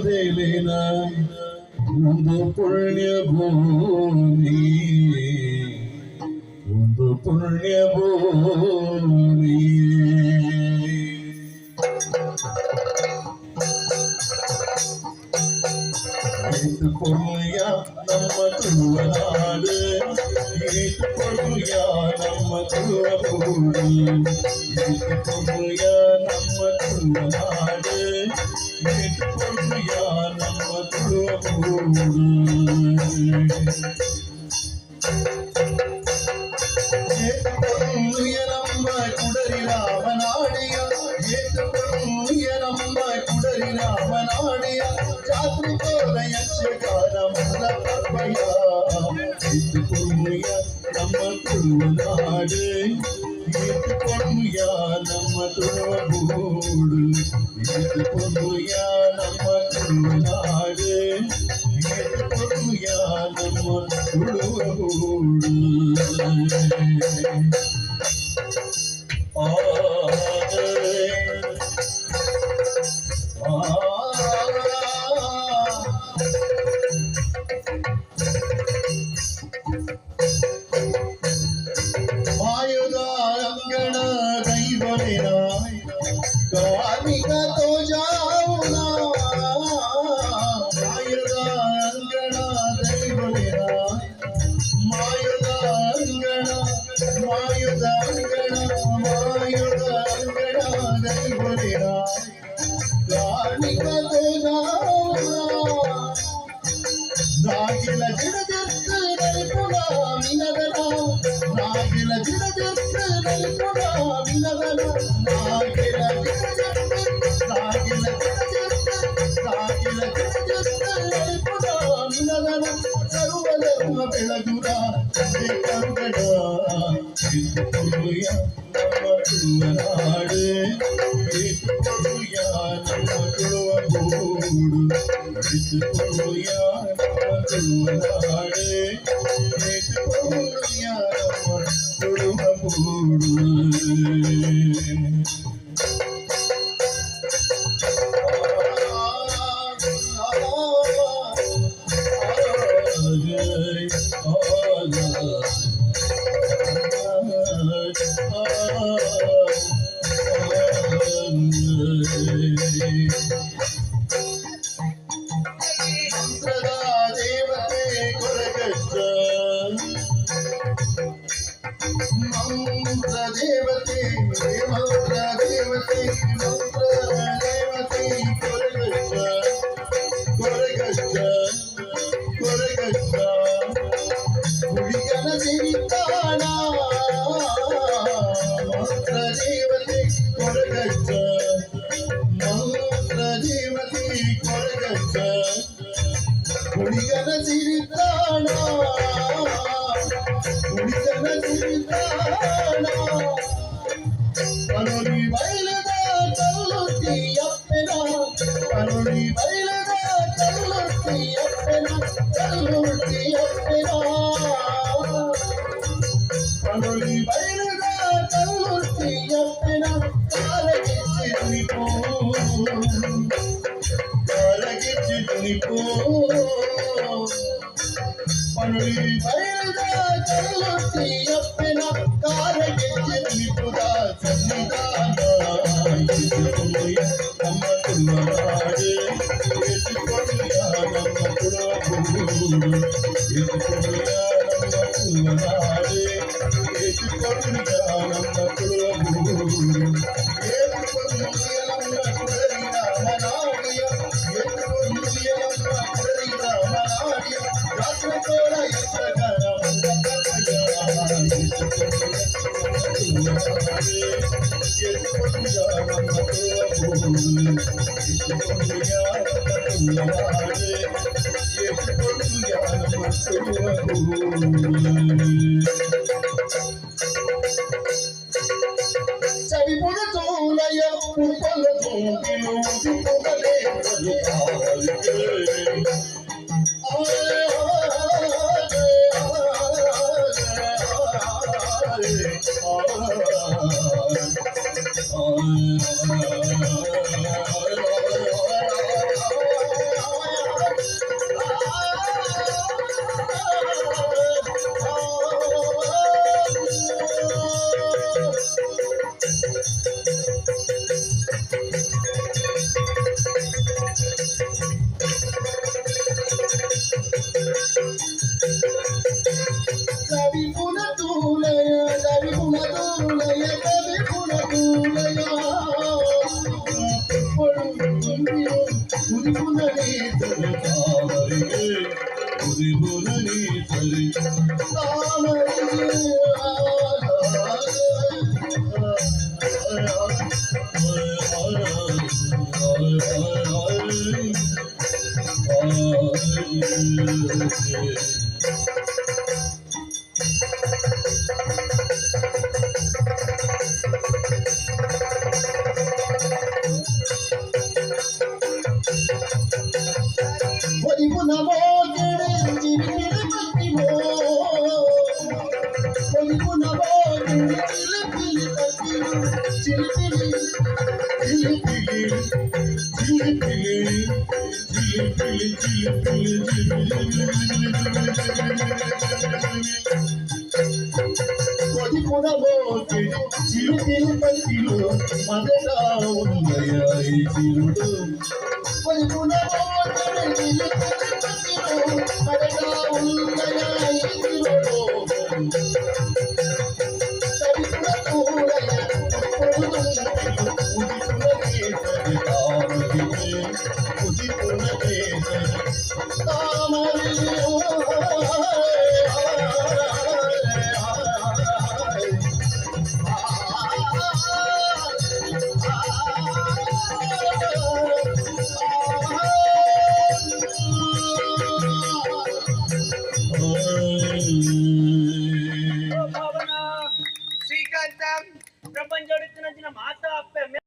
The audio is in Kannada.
ದೇಲಿನ ಒಂದು ಪುಣ್ಯ ಭೂಮಿ, ಒಂದು ಪುಣ್ಯ ಭೂಮಿ. ಏತು ಪುಣ್ಯ ನಮ್ಮ ತುಳುವನಾಡು, ಏತು ಪುಣ್ಯ ನಮ್ಮ ತುಳುವಗೂಡು, ಏತು ಪುಣ್ಯ ನಮ್ಮ ತುಳುವನಾಡು, ಏತು ಪುಣ್ಯ ನಮ್ಮ ತುಳುವಗೂಡು. ಏತು ಪುಣ್ಯ ನಮ್ಮ ಕುಡರಿ ರಾಮನಾಡಿಯ, ಏತು ಪುಣ್ಯ ನಮ್ಮ ಕುಡರಿ ರಾಮನಾಡಿಯ, ಜಾತ್ರಿಕೋರ ಯಕ್ಷಗಾನ ಮಲ್ಲಪ್ಪಯ್ಯ. ಏತು ಪುಣ್ಯ ನಮ್ಮ ತುಳುವನಾಡು, ಏತು ಪುಣ್ಯ ನಮ್ಮ ತುಳುವಗೂಡು, ಏತು ಪುಣ್ಯ ನಮ್ಮ ತುಳುವನಾಡು, ಏತು ಪುಣ್ಯ ನಮ್ಮ ತುಳುವಗೂಡು. ಮಾಯದ ಅಂಗಣ ದೈವವೇನ ಕಾರ್ಮಿಕ ತೋಜಾವುನ, ಮಾಯದ ಅಂಗಣ ದೈವವೇನ, ಮಾಯದ ಅಂಗಣ, ಮಾಯದ ಅಂಗಣ, ಮಾಯದ ಅಂಗಣ ದೈವವೇನ ಕಾರ್ಮಿಕ ತೋಜಾವುನ. ನಾಗಿಲ ಗಿಡದೆತ್ತು ನಲಿಪುಣ ವಿನದನ, ನಾಗಿಲ ಗಿಡದೆತ್ತು ನಲಿಪುಣ ವಿನದನ, ನಾಗಿಲ ಗಿಡದೆತ್ತು, ನಾಗಿಲ ಗಿಡದೆತ್ತು, ನಾಗಿಲ ಗಿಡದೆತ್ತು ನಲಿಪುಣ ವಿನದನ, ಸರ್ವಧರ್ಮ ಬೆಳಗುರ ತಂದೆ ಕಂಗಡ. ಏತು ಪುಣ್ಯ ನಮ್ಮ ತುಳುವನಾಡು, ಏತು ಪುಣ್ಯ ನಮ್ಮ ತುಳುವಗೂಡು, ಏತು ಪುಣ್ಯ ನಮ್ಮ ತುಳುವನಾಡು, ಏತು ಪುಣ್ಯ ನಮ್ಮ ತುಳುವಗೂಡು. ಮಂತ್ರದ ದೇವತೆ ಕೊರಗಜ್ಜ, ಮಂತ್ರ ದೇವತೆ, ಮಂತ್ರ ದೇವತೆ, ಮಂತ್ರ ದೇವತೆ ಕೊರಗಜ್ಜ, ಕೊರಗಜ್ಜ, ಕೊರಗಜ್ಜ, ಹುಡುಗನ ಸಿರಿತಾಣ. ಮಂತ್ರ ದೇವತೆ ಕೊರಗಜ್ಜ, ಮಂತ್ರ ದೇವತೆ ಕೊರಗಜ್ಜ, ಹುಡುಗನ ಸಿರಿತಾಣ, ಹುಡುಗನ ಸಿರಿತಾಣ. ಕರುಳಿ ಬಯಲದ ಕಲ್ಲುತ್ತಿಯಪ್ಪನ, ಕರುಳಿ ಬಯಲದ ಕಲ್ಲುತ್ತಿಯಪ್ಪನ, ಕಲ್ಲುತ್ತಿಯಪ್ಪನ, ಕರುಳಿ ಬಯಲದ ಕಲ್ಲುತ್ತಿಯಪ್ಪನ, ಕಾಲಗಿಚ್ಚಿ ತುಣಿಪೋ, ಕಾಲಗಿಚ್ಚಿ ತುಣಿಪೋ. ಕರುಳಿ ಬಯಲದ ಕಲ್ಲುತ್ತಿಯಪ್ಪನ, ಕಾಲಗಿಚ್ಚಿ ತುಣಿಪುದ ಸನ್ನಿಧಾನ. ಏತು ಪುಣ್ಯ ನಮ್ಮ ತುಳುವನಾಡು, ಏತು ಪುಣ್ಯ ನಮ್ಮ ತುಳುವಗೂಡು, ಏತು ಪುಣ್ಯ ನಮ್ಮ ತುಳುವನಾಡು, ಏತು ಪುಣ್ಯ ನಮ್ಮ ತುಳುವಗೂಡು. ಏತು ಪುಣ್ಯ ನಮ್ಮ ಕುಡರಿ ರಾಮನಾಡಿಯ, ಏತು ಪುಣ್ಯ ನಮ್ಮ ಕುಡರಿ ರಾಮನಾಡಿಯ, ಜಾತ್ರಿಕೋರ ಯಕ್ಷಗಾನ ಮಲ್ಲಪ್ಪಯ್ಯ. ಏತು ಪುಣ್ಯ ನಮ್ಮ ತುಳುವನಾಡು, ಏತು ಪುಣ್ಯ ನಮ್ಮ ತುಳುವಗೂಡು, ಏತು ಪುಣ್ಯ ನಮ್ಮ ತುಳುವನಾಡು, ಏತು ಪುಣ್ಯ ನಮ್ಮ ತುಳುವಗೂಡು. ಸವಿಪುರ ತೋಲಯ ಪುಪ್ಪಲ ತೋಪಿಲು ಪುಪ್ಪಲೇ ಬರುತ್ತಾಳೆ. ఉదిపునని తరి తామరిగే ఉదిపునని తరి తామరిగే ఒదిపున మోగిడి చిలిపిలి పట్టిమో ఒదిపున మోగిడి చిలిపిలి పట్టిమో చిలిపిలి చిలిపిలి చిలిపిలి చిలిపిలి ఒదిపున మోగిడి చిలిపిలి పట్టిలో మదగా ఉన్నయాయి చిరుడు ఒదిపున శ్రీకాంతం ప్రపంచ మాత